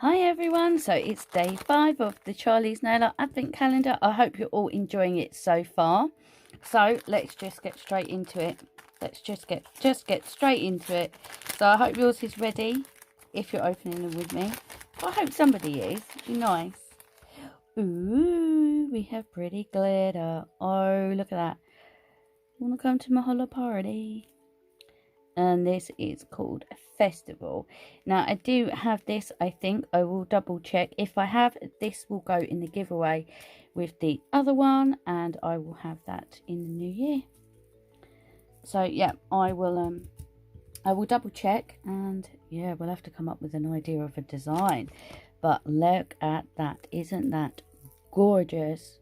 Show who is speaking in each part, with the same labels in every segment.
Speaker 1: Hi everyone, so it's day 5 of the Charlie's Nail Art Advent Calendar. I hope you're all enjoying it so far. So let's just get straight into it. Let's just get straight into it. So I hope yours is ready if you're opening them with me. I hope somebody is. It'd be nice. Ooh, we have pretty glitter. Oh, look at that. Wanna come to my holo party? And this is called Festival. Now I do have this. I think I will double check. If I have, this will go in the giveaway with the other one, and I will have that in the new year. So yeah, I will double check, and yeah, we'll have to come up with an idea of a design. But look at that. Isn't that gorgeous?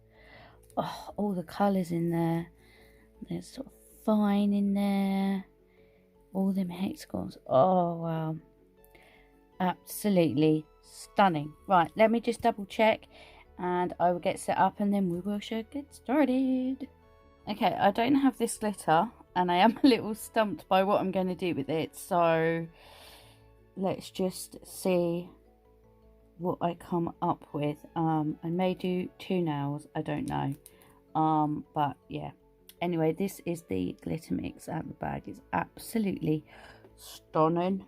Speaker 1: Oh, all the colours in there. There's sort of fine in there. All them hexagons. Oh wow, absolutely stunning. Right, let me just double check and I will get set up and then we will get started. Okay, I don't have this glitter and I am a little stumped by what I'm going to do with it, so let's just see what I come up with. I may do 2 nails, I don't know, but yeah. Anyway, this is the glitter mix out of the bag. It's absolutely stunning.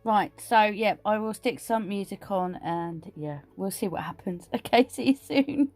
Speaker 1: Right, so yeah, I will stick some music on and yeah, we'll see what happens. Okay, see you soon.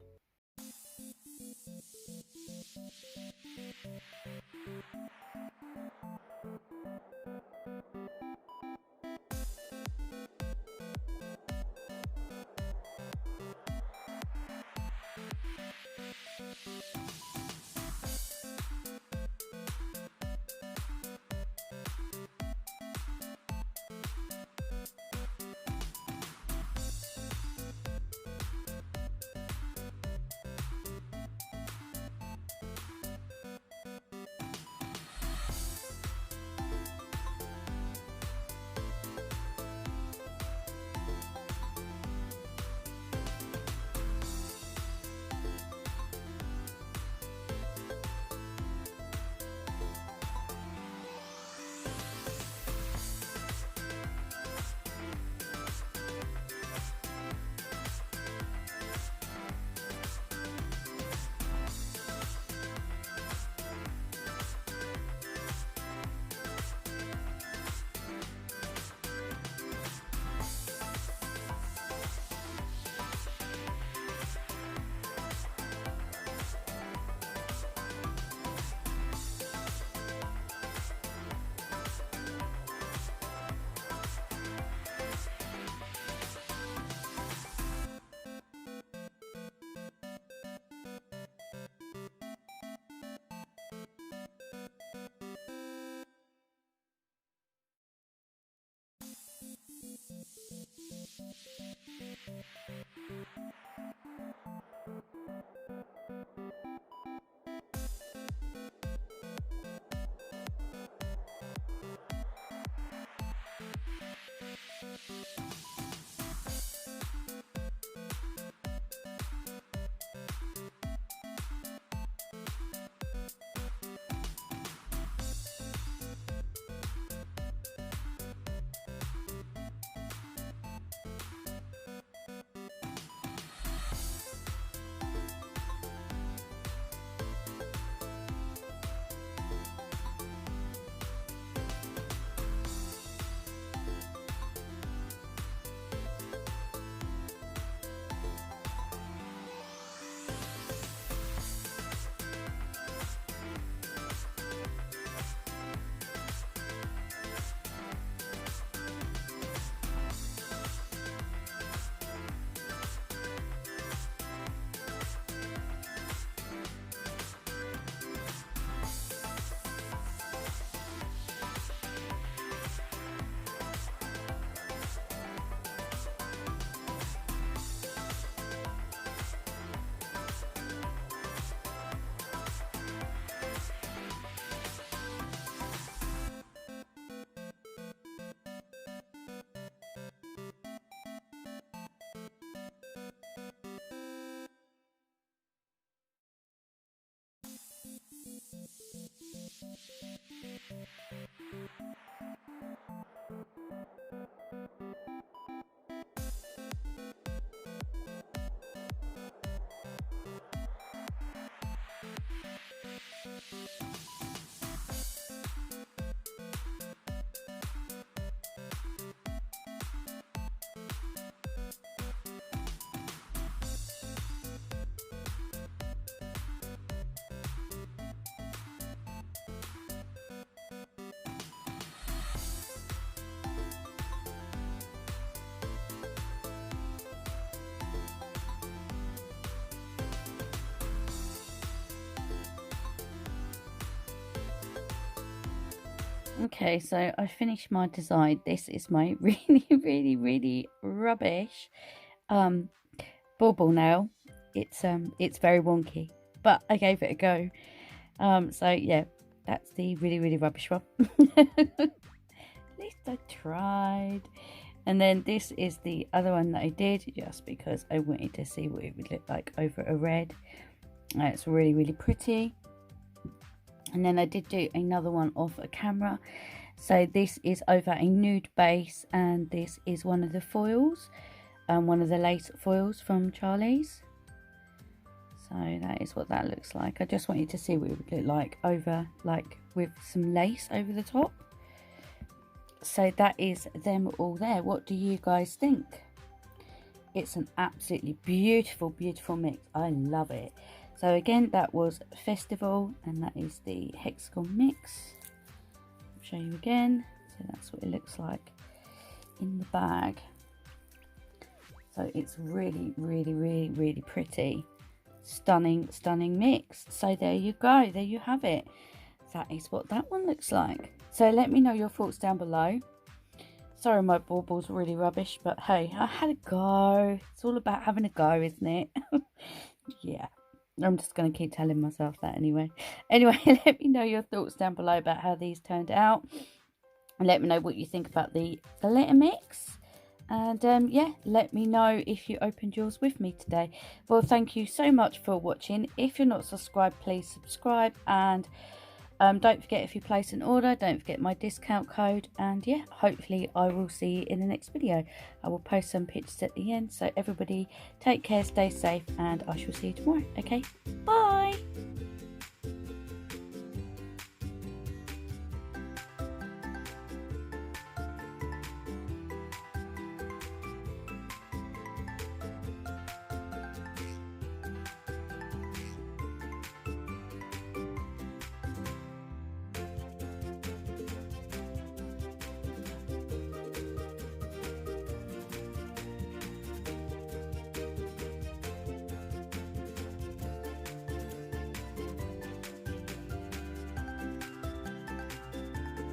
Speaker 1: Okay, so I finished my design. This is my really rubbish bauble nail. It's very wonky, but I gave it a go. So yeah, that's the really rubbish one. At least I tried. And then this is the other one that I did just because I wanted to see what it would look like over a red. It's really pretty. And then I did do another one off a camera. So this is over a nude base, and this is one of the foils, one of the lace foils from Charlie's. So that is what that looks like. I just wanted to see what it would look like over, like with some lace over the top. So that is them all there. What do you guys think? It's an absolutely beautiful mix. I love it. So again, that was Festival, and that is the hexagon mix. I'll show you again. So that's what it looks like in the bag. So it's really pretty. Stunning mix. So there you go. There you have it. That is what that one looks like. So let me know your thoughts down below. Sorry, my bauble's really rubbish, but hey, I had a go. It's all about having a go, isn't it? Yeah. I'm just going to keep telling myself that anyway. Anyway, let me know your thoughts down below about how these turned out. And let me know what you think about the glitter mix. And yeah, let me know if you opened yours with me today. Well, thank you so much for watching. If you're not subscribed, please subscribe. And don't forget, if you place an order, don't forget my discount code. And yeah, hopefully I will see you in the next video. I will post some pictures at the end. So everybody take care, stay safe, and I shall see you tomorrow. Okay, bye.